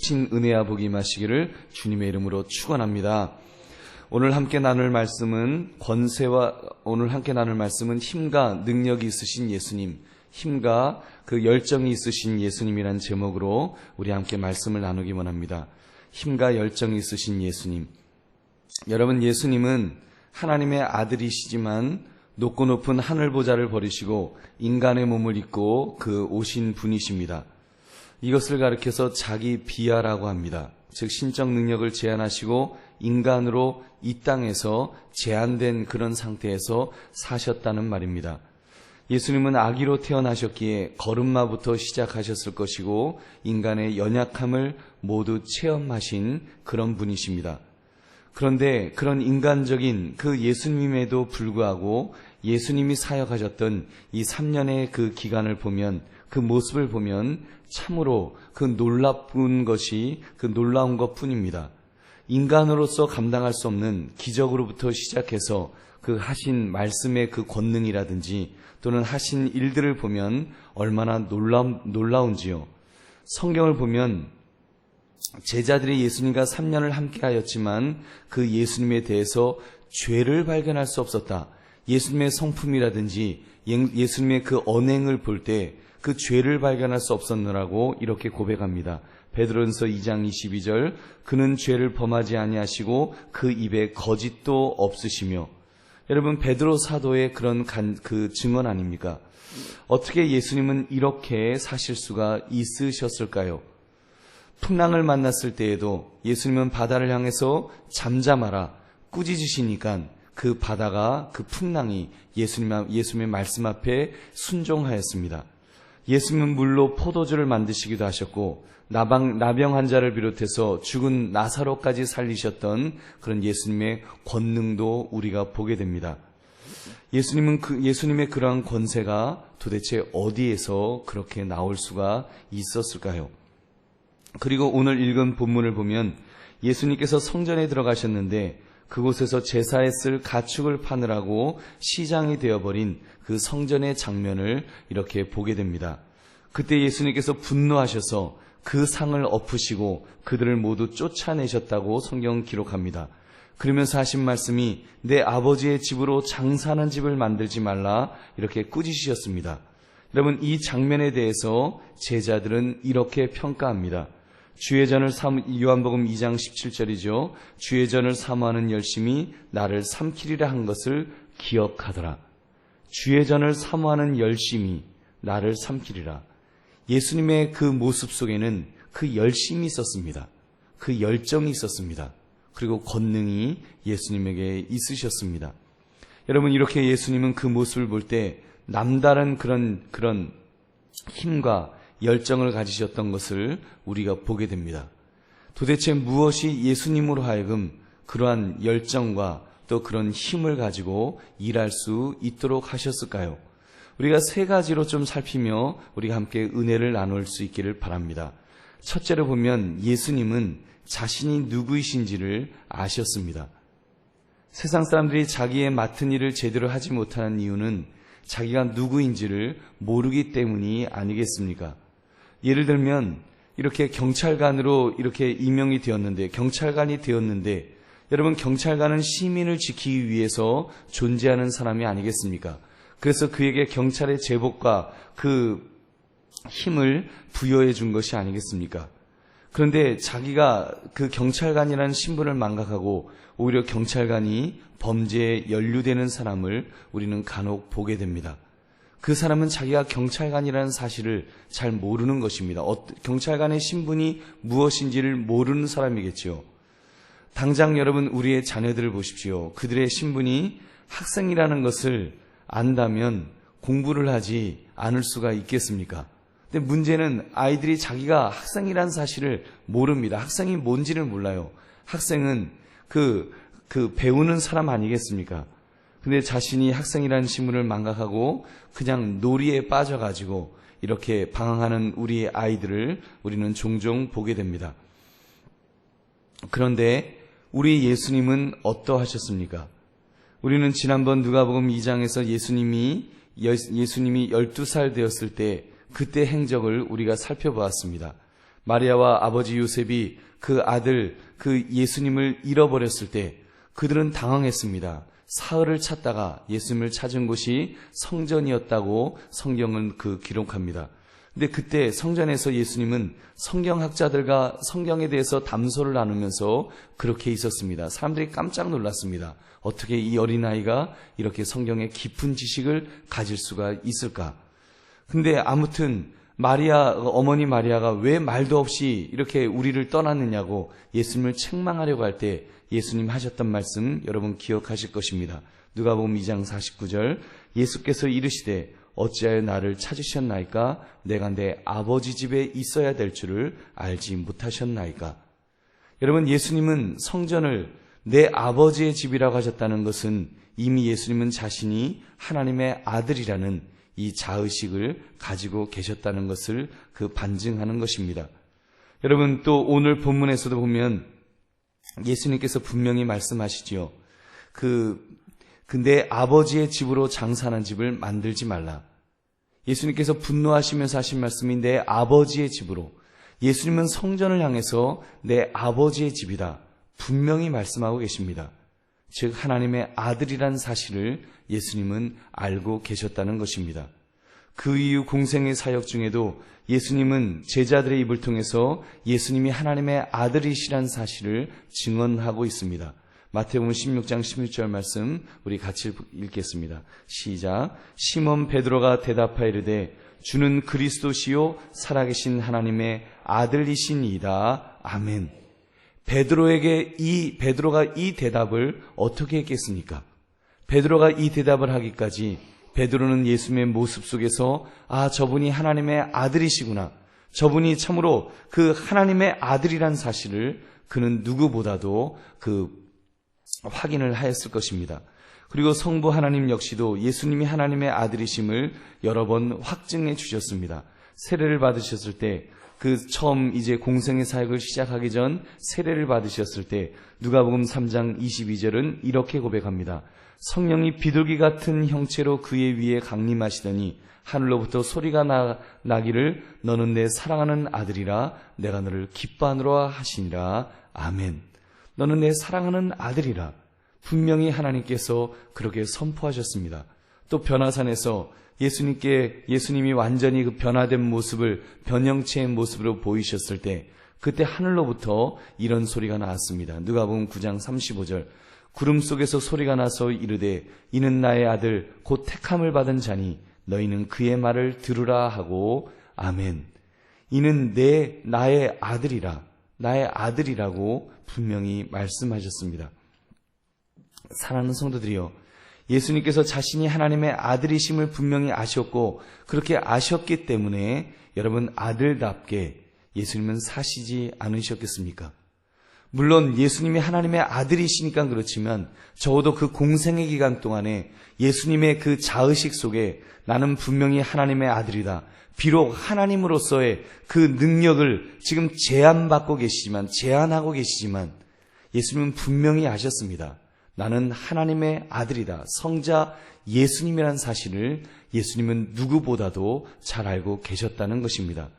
크신 은혜와 복이 임하시기를 주님의 이름으로 축원합니다. 오늘 함께 나눌 말씀은 힘과 능력이 있으신 예수님, 힘과 그 열정이 있으신 예수님이란 제목으로 우리 함께 말씀을 나누기 원합니다. 힘과 열정이 있으신 예수님. 여러분, 예수님은 하나님의 아들이시지만 높고 높은 하늘 보좌를 버리시고 인간의 몸을 입고 오신 분이십니다. 이것을 가리켜서 자기 비하라고 합니다. 즉 신적 능력을 제한하시고 인간으로 이 땅에서 제한된 그런 상태에서 사셨다는 말입니다. 예수님은 아기로 태어나셨기에 걸음마부터 시작하셨을 것이고 인간의 연약함을 모두 체험하신 그런 분이십니다. 그런데 그런 인간적인 그 예수님에도 불구하고 예수님이 사역하셨던 이 3년의 그 기간을 보면, 그 모습을 보면 참으로 그 놀라운 것 뿐입니다. 인간으로서 감당할 수 없는 기적으로부터 시작해서 그 하신 말씀의 그 권능이라든지 또는 하신 일들을 보면 얼마나 놀라운지요. 성경을 보면 제자들이 예수님과 3년을 함께 하였지만 그 예수님에 대해서 죄를 발견할 수 없었다. 예수님의 성품이라든지 예수님의 그 언행을 볼 때 그 죄를 발견할 수 없었느라고 이렇게 고백합니다. 베드로전서 2장 22절, 그는 죄를 범하지 아니하시고 그 입에 거짓도 없으시며. 여러분, 베드로 사도의 그런 그 증언 아닙니까? 어떻게 예수님은 이렇게 사실 수가 있으셨을까요? 풍랑을 만났을 때에도 예수님은 바다를 향해서 잠잠하라 꾸짖으시니까 그 바다가, 그 풍랑이 예수님의 말씀 앞에 순종하였습니다. 예수님은 물로 포도주를 만드시기도 하셨고 나병 환자를 비롯해서 죽은 나사로까지 살리셨던 그런 예수님의 권능도 우리가 보게 됩니다. 예수님의 그러한 권세가 도대체 어디에서 그렇게 나올 수가 있었을까요? 그리고 오늘 읽은 본문을 보면 예수님께서 성전에 들어가셨는데 그곳에서 제사에 쓸 가축을 파느라고 시장이 되어버린 그 성전의 장면을 이렇게 보게 됩니다. 그때 예수님께서 분노하셔서 그 상을 엎으시고 그들을 모두 쫓아내셨다고 성경 기록합니다. 그러면서 하신 말씀이 내 아버지의 집으로 장사하는 집을 만들지 말라 이렇게 꾸짖으셨습니다. 여러분, 이 장면에 대해서 제자들은 이렇게 평가합니다. 요한복음 2장 17절이죠. 주의 전을 사모하는 열심이 나를 삼키리라 한 것을 기억하더라. 주의 전을 사모하는 열심이 나를 삼키리라. 예수님의 그 모습 속에는 그 열심이 있었습니다. 그 열정이 있었습니다. 그리고 권능이 예수님에게 있으셨습니다. 여러분, 이렇게 예수님은 그 모습을 볼 때 남다른 그런 힘과 열정을 가지셨던 것을 우리가 보게 됩니다. 도대체 무엇이 예수님으로 하여금 그러한 열정과 또 그런 힘을 가지고 일할 수 있도록 하셨을까요? 우리가 세 가지로 좀 살피며 우리가 함께 은혜를 나눌 수 있기를 바랍니다. 첫째로 보면 예수님은 자신이 누구이신지를 아셨습니다. 세상 사람들이 자기의 맡은 일을 제대로 하지 못하는 이유는 자기가 누구인지를 모르기 때문이 아니겠습니까? 예를 들면 이렇게 경찰관으로 이렇게 임명이 되었는데, 경찰관이 되었는데, 여러분, 경찰관은 시민을 지키기 위해서 존재하는 사람이 아니겠습니까? 그래서 그에게 경찰의 제복과 그 힘을 부여해 준 것이 아니겠습니까? 그런데 자기가 그 경찰관이라는 신분을 망각하고 오히려 경찰관이 범죄에 연루되는 사람을 우리는 간혹 보게 됩니다. 그 사람은 자기가 경찰관이라는 사실을 잘 모르는 것입니다. 경찰관의 신분이 무엇인지를 모르는 사람이겠죠. 당장 여러분, 우리의 자녀들을 보십시오. 그들의 신분이 학생이라는 것을 안다면 공부를 하지 않을 수가 있겠습니까? 근데 문제는 아이들이 자기가 학생이라는 사실을 모릅니다. 학생이 뭔지를 몰라요. 학생은 그 배우는 사람 아니겠습니까? 근데 자신이 학생이라는 신분을 망각하고 그냥 놀이에 빠져가지고 이렇게 방황하는 우리의 아이들을 우리는 종종 보게 됩니다. 그런데 우리 예수님은 어떠하셨습니까? 우리는 지난번 누가복음 2장에서 예수님이 12살 되었을 때 그때 행적을 우리가 살펴보았습니다. 마리아와 아버지 요셉이 그 아들, 그 예수님을 잃어버렸을 때 그들은 당황했습니다. 사흘을 찾다가 예수님을 찾은 곳이 성전이었다고 성경은 기록합니다. 근데 그때 성전에서 예수님은 성경학자들과 성경에 대해서 담소를 나누면서 그렇게 있었습니다. 사람들이 깜짝 놀랐습니다. 어떻게 이 어린아이가 이렇게 성경의 깊은 지식을 가질 수가 있을까? 근데 아무튼 어머니 마리아가 왜 말도 없이 이렇게 우리를 떠났느냐고 예수님을 책망하려고 할 때 예수님 하셨던 말씀 여러분 기억하실 것입니다. 누가복음 2장 49절 예수께서 이르시되 어찌하여 나를 찾으셨나이까? 내가 내 아버지 집에 있어야 될 줄을 알지 못하셨나이까? 여러분, 예수님은 성전을 내 아버지의 집이라고 하셨다는 것은 이미 예수님은 자신이 하나님의 아들이라는 이 자의식을 가지고 계셨다는 것을 반증하는 것입니다. 여러분, 또 오늘 본문에서도 보면 예수님께서 분명히 말씀하시지요. 내 아버지의 집으로 장사하는 집을 만들지 말라. 예수님께서 분노하시면서 하신 말씀이 내 아버지의 집으로. 예수님은 성전을 향해서 내 아버지의 집이다. 분명히 말씀하고 계십니다. 즉 하나님의 아들이란 사실을 예수님은 알고 계셨다는 것입니다. 그 이후 공생의 사역 중에도 예수님은 제자들의 입을 통해서 예수님이 하나님의 아들이시란 사실을 증언하고 있습니다. 마태복음 16장 16절 말씀 우리 같이 읽겠습니다. 시작. 시몬 베드로가 대답하여 이르되 주는 그리스도시요 살아계신 하나님의 아들이시니이다. 아멘. 베드로가 이 대답을 어떻게 했겠습니까? 베드로가 이 대답을 하기까지 베드로는 예수님의 모습 속에서 저분이 하나님의 아들이시구나. 저분이 참으로 그 하나님의 아들이란 사실을 그는 누구보다도 확인을 하였을 것입니다. 그리고 성부 하나님 역시도 예수님이 하나님의 아들이심을 여러 번 확증해 주셨습니다. 세례를 받으셨을 때 처음 이제 공생의 사역을 시작하기 전 세례를 받으셨을 때 누가복음 3장 22절은 이렇게 고백합니다. 성령이 비둘기 같은 형체로 그의 위에 강림하시더니 하늘로부터 소리가 나기를 너는 내 사랑하는 아들이라 내가 너를 기뻐하노라 하시니라. 아멘. 너는 내 사랑하는 아들이라. 분명히 하나님께서 그렇게 선포하셨습니다. 또 변화산에서 예수님이 완전히 변화된 모습을 변형체의 모습으로 보이셨을 때 그때 하늘로부터 이런 소리가 나왔습니다. 누가복음 9장 35절 구름 속에서 소리가 나서 이르되 이는 나의 아들 곧 택함을 받은 자니 너희는 그의 말을 들으라 하고 아멘. 이는 나의 아들이라. 나의 아들이라고 분명히 말씀하셨습니다. 사랑하는 성도들이여, 예수님께서 자신이 하나님의 아들이심을 분명히 아셨고 그렇게 아셨기 때문에 여러분 아들답게 예수님은 사시지 않으셨겠습니까? 물론 예수님이 하나님의 아들이시니까 그렇지만 적어도 그 공생의 기간 동안에 예수님의 그 자의식 속에 나는 분명히 하나님의 아들이다. 비록 하나님으로서의 그 능력을 지금 제한하고 계시지만 예수님은 분명히 아셨습니다. 나는 하나님의 아들이다. 성자 예수님이라는 사실을 예수님은 누구보다도 잘 알고 계셨다는 것입니다.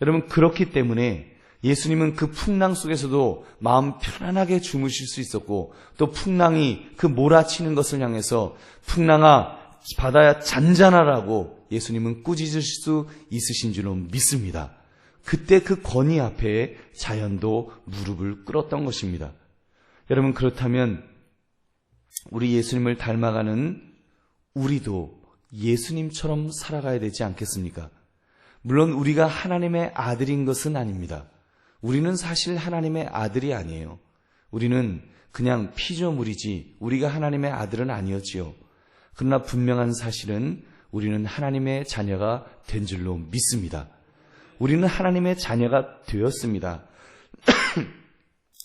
여러분, 그렇기 때문에 예수님은 그 풍랑 속에서도 마음 편안하게 주무실 수 있었고 또 풍랑이 몰아치는 것을 향해서 풍랑아 바다야 잔잔하라고 예수님은 꾸짖을 수 있으신 줄로 믿습니다. 그때 그 권위 앞에 자연도 무릎을 꿇었던 것입니다. 여러분, 그렇다면 우리 예수님을 닮아가는 우리도 예수님처럼 살아가야 되지 않겠습니까? 물론 우리가 하나님의 아들인 것은 아닙니다. 우리는 사실 하나님의 아들이 아니에요. 우리는 그냥 피조물이지 우리가 하나님의 아들은 아니었지요. 그러나 분명한 사실은 우리는 하나님의 자녀가 된 줄로 믿습니다. 우리는 하나님의 자녀가 되었습니다.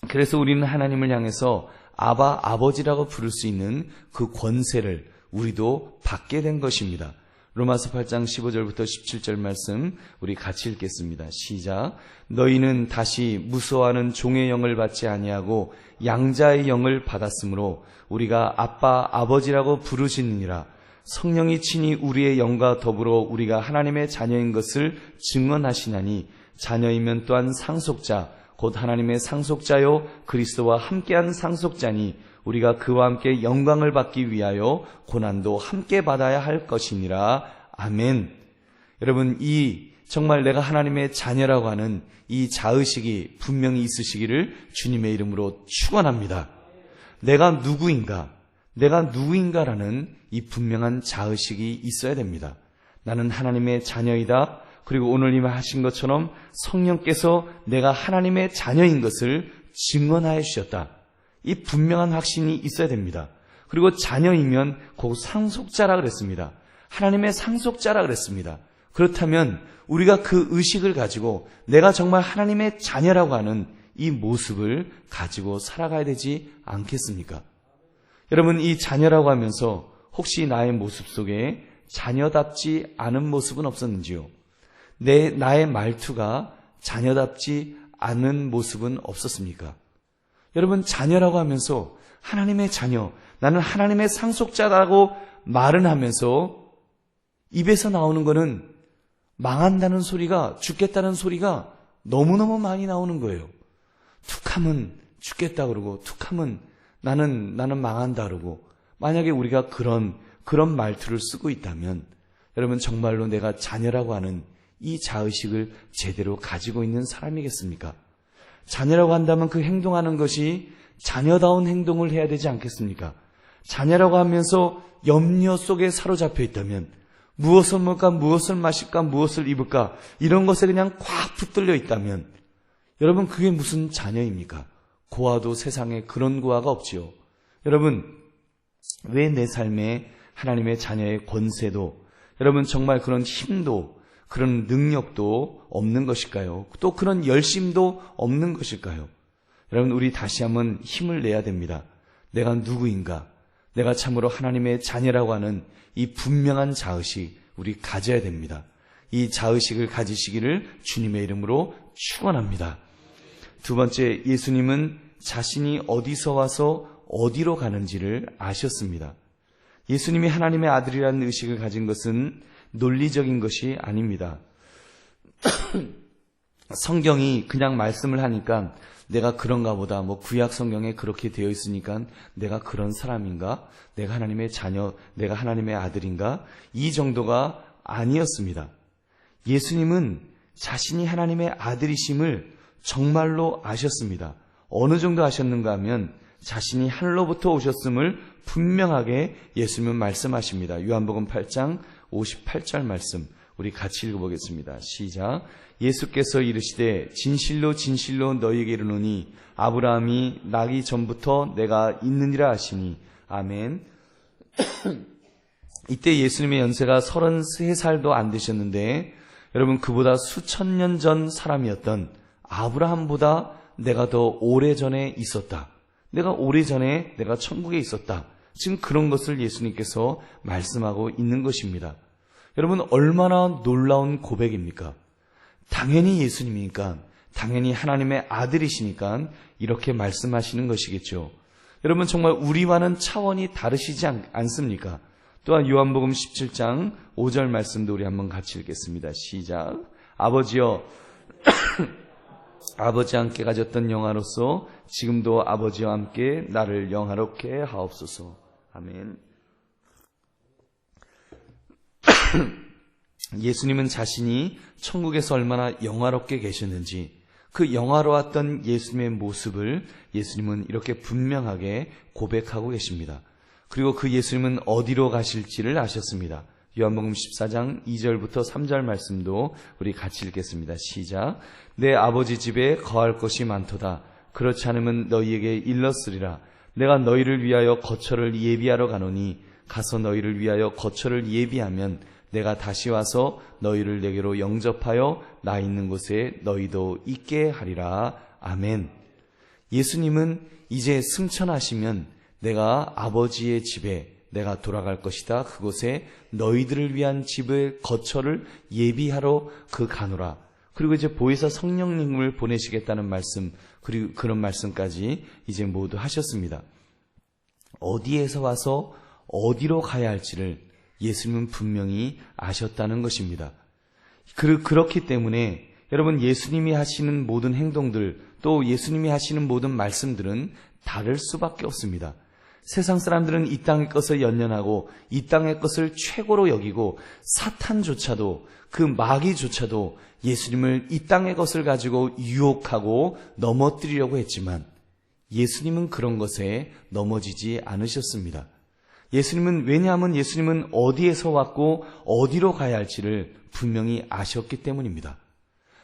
그래서 우리는 하나님을 향해서 아버지라고 부를 수 있는 그 권세를 우리도 받게 된 것입니다. 로마서 8장 15절부터 17절 말씀 우리 같이 읽겠습니다. 시작. 너희는 다시 무서워하는 종의 영을 받지 아니하고 양자의 영을 받았으므로 우리가 아버지라고 부르시느니라. 성령이 친히 우리의 영과 더불어 우리가 하나님의 자녀인 것을 증언하시나니 자녀이면 또한 상속자, 곧 하나님의 상속자요 그리스도와 함께한 상속자니 우리가 그와 함께 영광을 받기 위하여 고난도 함께 받아야 할 것이니라. 아멘. 여러분, 정말 내가 하나님의 자녀라고 하는 이 자의식이 분명히 있으시기를 주님의 이름으로 축원합니다. 내가 누구인가라는 이 분명한 자의식이 있어야 됩니다. 나는 하나님의 자녀이다. 그리고 오늘 이 하신 것처럼 성령께서 내가 하나님의 자녀인 것을 증언하여 주셨다. 이 분명한 확신이 있어야 됩니다. 그리고 자녀이면 곧 상속자라 그랬습니다. 하나님의 상속자라 그랬습니다. 그렇다면 우리가 그 의식을 가지고 내가 정말 하나님의 자녀라고 하는 이 모습을 가지고 살아가야 되지 않겠습니까? 여러분, 이 자녀라고 하면서 혹시 나의 모습 속에 자녀답지 않은 모습은 없었는지요? 나의 말투가 자녀답지 않은 모습은 없었습니까? 여러분, 자녀라고 하면서 하나님의 자녀, 나는 하나님의 상속자라고 말은 하면서 입에서 나오는 거는 망한다는 소리가, 죽겠다는 소리가 너무너무 많이 나오는 거예요. 툭하면 죽겠다 그러고 툭하면 나는 망한다 그러고, 만약에 우리가 그런 말투를 쓰고 있다면 여러분, 정말로 내가 자녀라고 하는 이 자의식을 제대로 가지고 있는 사람이겠습니까? 자녀라고 한다면 그 행동하는 것이 자녀다운 행동을 해야 되지 않겠습니까? 자녀라고 하면서 염려 속에 사로잡혀 있다면 무엇을 먹을까, 무엇을 마실까, 무엇을 입을까 이런 것에 그냥 꽉 붙들려 있다면 여러분, 그게 무슨 자녀입니까? 고아도 세상에 그런 고아가 없지요. 여러분, 왜 내 삶에 하나님의 자녀의 권세도, 여러분 정말 그런 힘도, 그런 능력도 없는 것일까요? 또 그런 열심도 없는 것일까요? 여러분, 우리 다시 한번 힘을 내야 됩니다. 내가 누구인가? 내가 참으로 하나님의 자녀라고 하는 이 분명한 자의식 우리 가져야 됩니다. 이 자의식을 가지시기를 주님의 이름으로 축원합니다. 두 번째, 예수님은 자신이 어디서 와서 어디로 가는지를 아셨습니다. 예수님이 하나님의 아들이라는 의식을 가진 것은 논리적인 것이 아닙니다. 성경이 그냥 말씀을 하니까 내가 그런가 보다, 구약 성경에 그렇게 되어 있으니까 내가 그런 사람인가? 내가 하나님의 자녀, 내가 하나님의 아들인가? 이 정도가 아니었습니다. 예수님은 자신이 하나님의 아들이심을 정말로 아셨습니다. 어느 정도 아셨는가 하면 자신이 하늘로부터 오셨음을 분명하게 예수님은 말씀하십니다. 요한복음 8장 58절 말씀 우리 같이 읽어보겠습니다. 시작. 예수께서 이르시되 진실로 진실로 너희에게 이르노니 아브라함이 나기 전부터 내가 있느니라 하시니. 아멘. 이때 예수님의 연세가 33살도 안 되셨는데 여러분, 그보다 수천 년 전 사람이었던 아브라함보다 내가 더 오래전에 있었다. 내가 오래전에 내가 천국에 있었다. 지금 그런 것을 예수님께서 말씀하고 있는 것입니다. 여러분, 얼마나 놀라운 고백입니까? 당연히 예수님이니까, 당연히 하나님의 아들이시니까 이렇게 말씀하시는 것이겠죠. 여러분, 정말 우리와는 차원이 다르시지 않습니까? 또한 요한복음 17장 5절 말씀도 우리 한번 같이 읽겠습니다. 시작. 아버지여, 아버지와 함께 가졌던 영화로서 지금도 아버지와 함께 나를 영화롭게 하옵소서. 아멘. 예수님은 자신이 천국에서 얼마나 영화롭게 계셨는지, 그 영화로웠던 예수님의 모습을 예수님은 이렇게 분명하게 고백하고 계십니다. 그리고 그 예수님은 어디로 가실지를 아셨습니다. 요한복음 14장 2절부터 3절 말씀도 우리 같이 읽겠습니다. 시작. 내 아버지 집에 거할 것이 많도다. 그렇지 않으면 너희에게 일렀으리라. 내가 너희를 위하여 거처를 예비하러 가노니 가서 너희를 위하여 거처를 예비하면 내가 다시 와서 너희를 내게로 영접하여 나 있는 곳에 너희도 있게 하리라. 아멘. 예수님은 이제 승천하시면 내가 아버지의 집에 내가 돌아갈 것이다. 그곳에 너희들을 위한 집의 거처를 예비하러 가노라. 그리고 이제 보혜사 성령님을 보내시겠다는 말씀, 그리고 그런 말씀까지 이제 모두 하셨습니다. 어디에서 와서 어디로 가야 할지를 예수님은 분명히 아셨다는 것입니다. 그렇기 때문에 여러분, 예수님이 하시는 모든 행동들, 또 예수님이 하시는 모든 말씀들은 다를 수밖에 없습니다. 세상 사람들은 이 땅의 것을 연연하고 이 땅의 것을 최고로 여기고 사탄조차도, 그 마귀조차도 예수님을 이 땅의 것을 가지고 유혹하고 넘어뜨리려고 했지만 예수님은 그런 것에 넘어지지 않으셨습니다. 왜냐하면 예수님은 어디에서 왔고 어디로 가야 할지를 분명히 아셨기 때문입니다.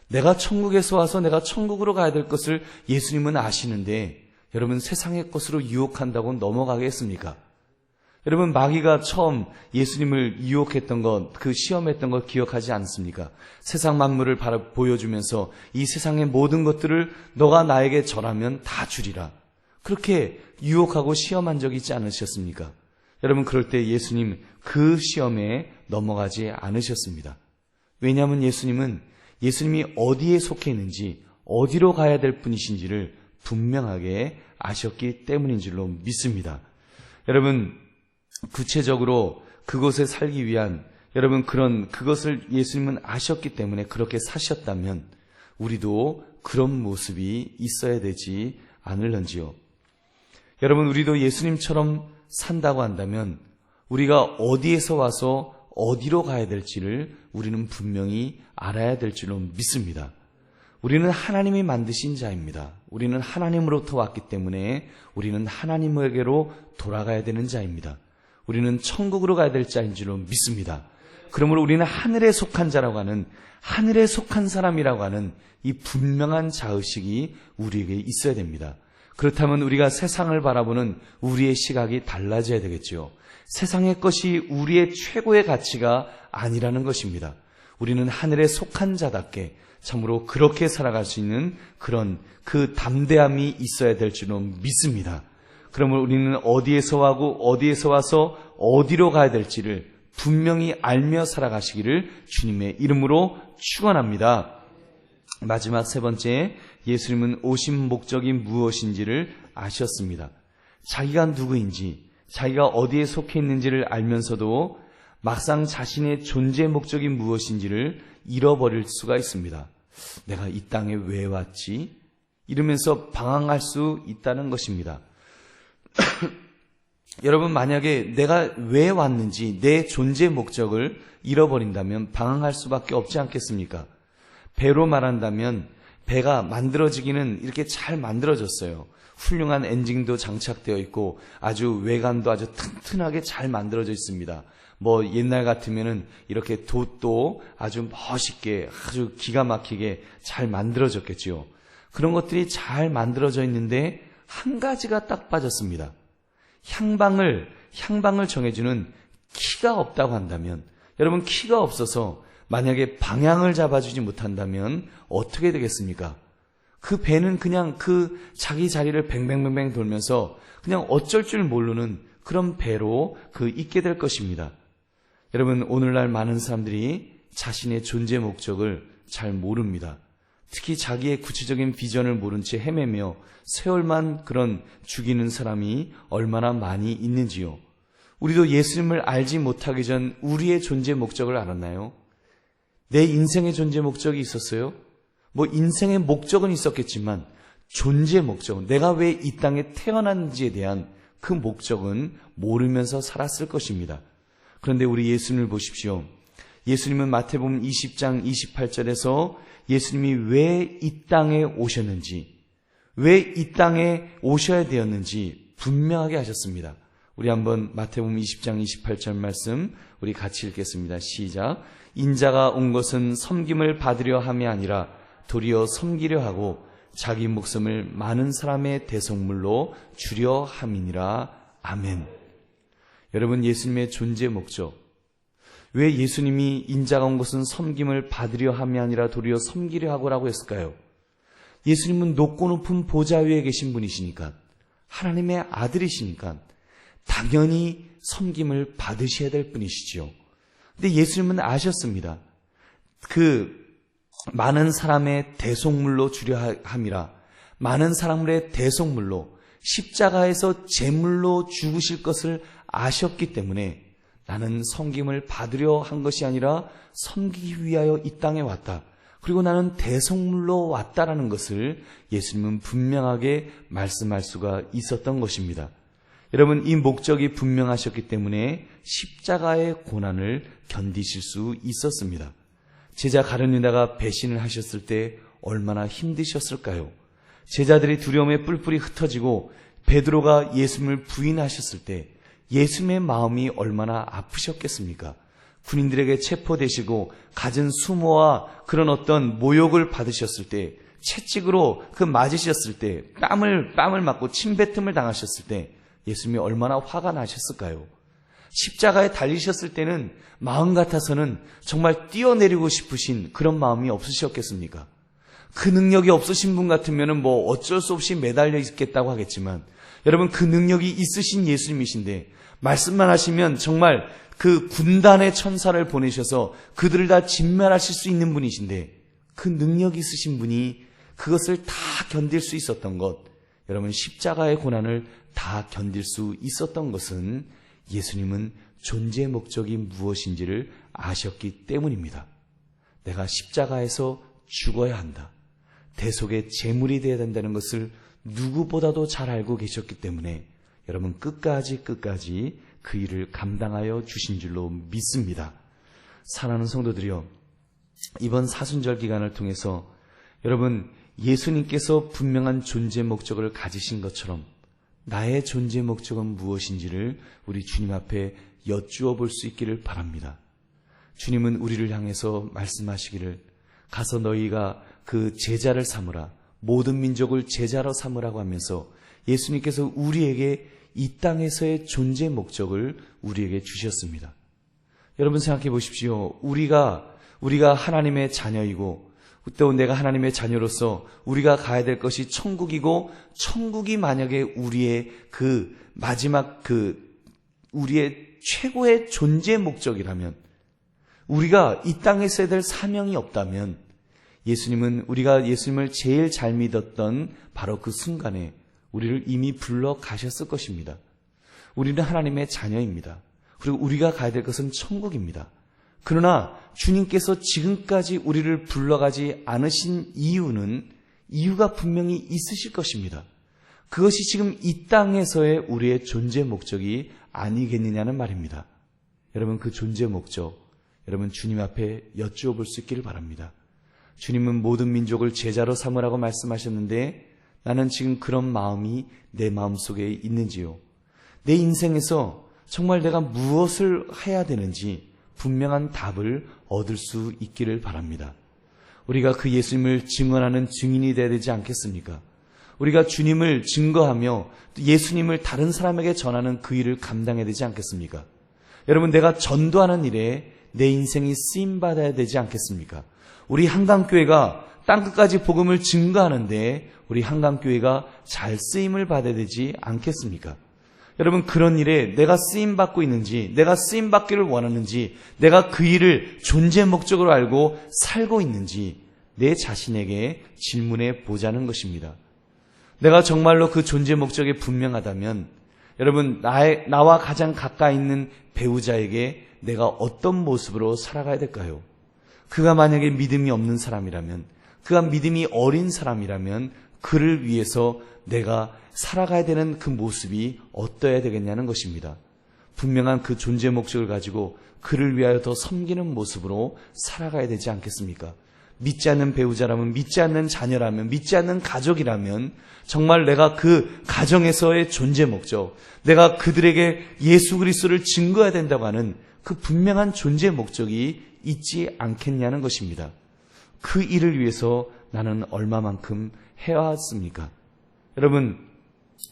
내가 천국에서 와서 내가 천국으로 가야 될 것을 예수님은 아시는데 여러분, 세상의 것으로 유혹한다고 넘어가겠습니까? 여러분, 마귀가 처음 예수님을 유혹했던 것, 그 시험했던 것 기억하지 않습니까? 세상 만물을 보여주면서 이 세상의 모든 것들을 너가 나에게 절하면 다 주리라. 그렇게 유혹하고 시험한 적 있지 않으셨습니까? 여러분, 그럴 때 예수님 그 시험에 넘어가지 않으셨습니다. 왜냐하면 예수님이 어디에 속해 있는지, 어디로 가야 될 분이신지를 분명하게 아셨기 때문인 줄로 믿습니다. 여러분, 구체적으로 그곳에 살기 위한 그것을 예수님은 아셨기 때문에 그렇게 사셨다면 우리도 그런 모습이 있어야 되지 않을런지요. 여러분, 우리도 예수님처럼 산다고 한다면 우리가 어디에서 와서 어디로 가야 될지를 우리는 분명히 알아야 될 줄로 믿습니다. 우리는 하나님이 만드신 자입니다. 우리는 하나님으로부터 왔기 때문에 우리는 하나님에게로 돌아가야 되는 자입니다. 우리는 천국으로 가야 될 자인 줄로 믿습니다. 그러므로 우리는 하늘에 속한 자라고 하는, 하늘에 속한 사람이라고 하는 이 분명한 자의식이 우리에게 있어야 됩니다. 그렇다면 우리가 세상을 바라보는 우리의 시각이 달라져야 되겠지요. 세상의 것이 우리의 최고의 가치가 아니라는 것입니다. 우리는 하늘에 속한 자답게 참으로 그렇게 살아갈 수 있는 그런 그 담대함이 있어야 될 줄로 믿습니다. 그러면 우리는 어디에서 와서 어디로 가야 될지를 분명히 알며 살아가시기를 주님의 이름으로 축원합니다. 마지막 세 번째, 예수님은 오신 목적이 무엇인지를 아셨습니다. 자기가 누구인지, 자기가 어디에 속해 있는지를 알면서도 막상 자신의 존재 목적이 무엇인지를 잃어버릴 수가 있습니다. 내가 이 땅에 왜 왔지? 이러면서 방황할 수 있다는 것입니다. 여러분, 만약에 내가 왜 왔는지 내 존재 목적을 잃어버린다면 방황할 수밖에 없지 않겠습니까? 배로 말한다면 배가 만들어지기는 이렇게 잘 만들어졌어요. 훌륭한 엔진도 장착되어 있고 아주 외관도 아주 튼튼하게 잘 만들어져 있습니다. 옛날 같으면은 이렇게 돛도 아주 멋있게 아주 기가 막히게 잘 만들어졌겠지요. 그런 것들이 잘 만들어져 있는데 한 가지가 딱 빠졌습니다. 향방을 정해주는 키가 없다고 한다면, 여러분, 키가 없어서 만약에 방향을 잡아주지 못한다면 어떻게 되겠습니까? 그 배는 그냥 자기 자리를 뱅뱅뱅뱅 돌면서 그냥 어쩔 줄 모르는 그런 배로 있게 될 것입니다. 여러분, 오늘날 많은 사람들이 자신의 존재 목적을 잘 모릅니다. 특히 자기의 구체적인 비전을 모른 채 헤매며 세월만 그런 죽이는 사람이 얼마나 많이 있는지요. 우리도 예수님을 알지 못하기 전 우리의 존재 목적을 알았나요? 내 인생의 존재 목적이 있었어요? 인생의 목적은 있었겠지만 존재 목적은, 내가 왜 이 땅에 태어났는지에 대한 그 목적은 모르면서 살았을 것입니다. 그런데 우리 예수님을 보십시오. 예수님은 마태복음 20장 28절에서 예수님이 왜 이 땅에 오셨는지, 왜 이 땅에 오셔야 되었는지 분명하게 하셨습니다. 우리 한번 마태복음 20장 28절 말씀 우리 같이 읽겠습니다. 시작. 인자가 온 것은 섬김을 받으려 함이 아니라 도리어 섬기려 하고 자기 목숨을 많은 사람의 대속물로 주려 함이니라. 아멘. 여러분, 예수님의 존재 목적, 왜 예수님이 인자가 온 것은 섬김을 받으려 함이 아니라 도리어 섬기려 하고라고 했을까요? 예수님은 높고 높은 보좌 위에 계신 분이시니까, 하나님의 아들이시니까 당연히 섬김을 받으셔야 될 분이시죠. 근데 예수님은 아셨습니다. 많은 사람의 대속물로 주려 함이라, 많은 사람들의 대속물로, 십자가에서 제물로 죽으실 것을 아셨기 때문에 나는 섬김을 받으려 한 것이 아니라 섬기기 위하여 이 땅에 왔다. 그리고 나는 대성물로 왔다라는 것을 예수님은 분명하게 말씀할 수가 있었던 것입니다. 여러분, 이 목적이 분명하셨기 때문에 십자가의 고난을 견디실 수 있었습니다. 제자 가룟 유다가 배신을 하셨을 때 얼마나 힘드셨을까요? 제자들이 두려움에 뿔뿔이 흩어지고 베드로가 예수님을 부인하셨을 때 예수님의 마음이 얼마나 아프셨겠습니까? 군인들에게 체포되시고 갖은 수모와 그런 어떤 모욕을 받으셨을 때, 채찍으로 맞으셨을 때, 뺨을 맞고 침뱉음을 당하셨을 때 예수님이 얼마나 화가 나셨을까요? 십자가에 달리셨을 때는 마음 같아서는 정말 뛰어내리고 싶으신 그런 마음이 없으셨겠습니까? 그 능력이 없으신 분 같으면 어쩔 수 없이 매달려 있겠다고 하겠지만, 여러분, 그 능력이 있으신 예수님이신데 말씀만 하시면 정말 그 군단의 천사를 보내셔서 그들을 다 진멸하실 수 있는 분이신데, 그 능력이 있으신 분이 그것을 다 견딜 수 있었던 것, 여러분, 십자가의 고난을 다 견딜 수 있었던 것은 예수님은 존재 목적이 무엇인지를 아셨기 때문입니다. 내가 십자가에서 죽어야 한다, 대속의 제물이 되어야 된다는 것을 누구보다도 잘 알고 계셨기 때문에 여러분, 끝까지 그 일을 감당하여 주신 줄로 믿습니다. 사랑하는 성도들이여, 이번 사순절 기간을 통해서 여러분, 예수님께서 분명한 존재 목적을 가지신 것처럼 나의 존재 목적은 무엇인지를 우리 주님 앞에 여쭈어 볼 수 있기를 바랍니다. 주님은 우리를 향해서 말씀하시기를, 가서 너희가 그 제자를 삼으라, 모든 민족을 제자로 삼으라고 하면서 예수님께서 우리에게 이 땅에서의 존재 목적을 우리에게 주셨습니다. 여러분, 생각해 보십시오. 우리가 하나님의 자녀이고, 또 내가 하나님의 자녀로서 우리가 가야 될 것이 천국이고, 천국이 만약에 우리의 그 마지막 우리의 최고의 존재 목적이라면, 우리가 이 땅에 써야 될 사명이 없다면, 예수님은 우리가 예수님을 제일 잘 믿었던 바로 그 순간에 우리를 이미 불러 가셨을 것입니다. 우리는 하나님의 자녀입니다. 그리고 우리가 가야 될 것은 천국입니다. 그러나 주님께서 지금까지 우리를 불러가지 않으신 이유가 분명히 있으실 것입니다. 그것이 지금 이 땅에서의 우리의 존재 목적이 아니겠느냐는 말입니다. 여러분, 그 존재 목적, 여러분 주님 앞에 여쭈어 볼 수 있기를 바랍니다. 주님은 모든 민족을 제자로 삼으라고 말씀하셨는데, 나는 지금 그런 마음이 내 마음속에 있는지요? 내 인생에서 정말 내가 무엇을 해야 되는지 분명한 답을 얻을 수 있기를 바랍니다. 우리가 그 예수님을 증언하는 증인이 되어야 되지 않겠습니까? 우리가 주님을 증거하며 예수님을 다른 사람에게 전하는 그 일을 감당해야 되지 않겠습니까? 여러분, 내가 전도하는 일에 내 인생이 쓰임받아야 되지 않겠습니까? 우리 한강교회가 땅끝까지 복음을 증거하는데 우리 한강교회가 잘 쓰임을 받아야 되지 않겠습니까? 여러분, 그런 일에 내가 쓰임받고 있는지, 내가 쓰임받기를 원하는지, 내가 그 일을 존재 목적으로 알고 살고 있는지 내 자신에게 질문해 보자는 것입니다. 내가 정말로 그 존재 목적이 분명하다면, 여러분, 나와 가장 가까이 있는 배우자에게 내가 어떤 모습으로 살아가야 될까요? 그가 만약에 믿음이 없는 사람이라면, 그가 믿음이 어린 사람이라면 그를 위해서 내가 살아가야 되는 그 모습이 어떠해야 되겠냐는 것입니다. 분명한 그 존재 목적을 가지고 그를 위하여 더 섬기는 모습으로 살아가야 되지 않겠습니까? 믿지 않는 배우자라면, 믿지 않는 자녀라면, 믿지 않는 가족이라면 정말 내가 그 가정에서의 존재 목적, 내가 그들에게 예수 그리스도를 증거해야 된다고 하는 그 분명한 존재 목적이 있지 않겠냐는 것입니다. 그 일을 위해서 나는 얼마만큼 해왔습니까? 여러분,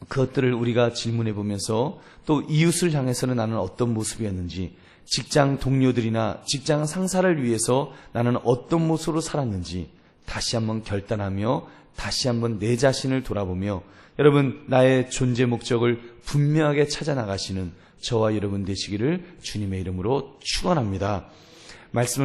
그것들을 우리가 질문해 보면서 또 이웃을 향해서는 나는 어떤 모습이었는지, 직장 동료들이나 직장 상사를 위해서 나는 어떤 모습으로 살았는지 다시 한번 결단하며 다시 한번 내 자신을 돌아보며 여러분, 나의 존재 목적을 분명하게 찾아 나가시는 저와 여러분 되시기를 주님의 이름으로 축원합니다. 말씀을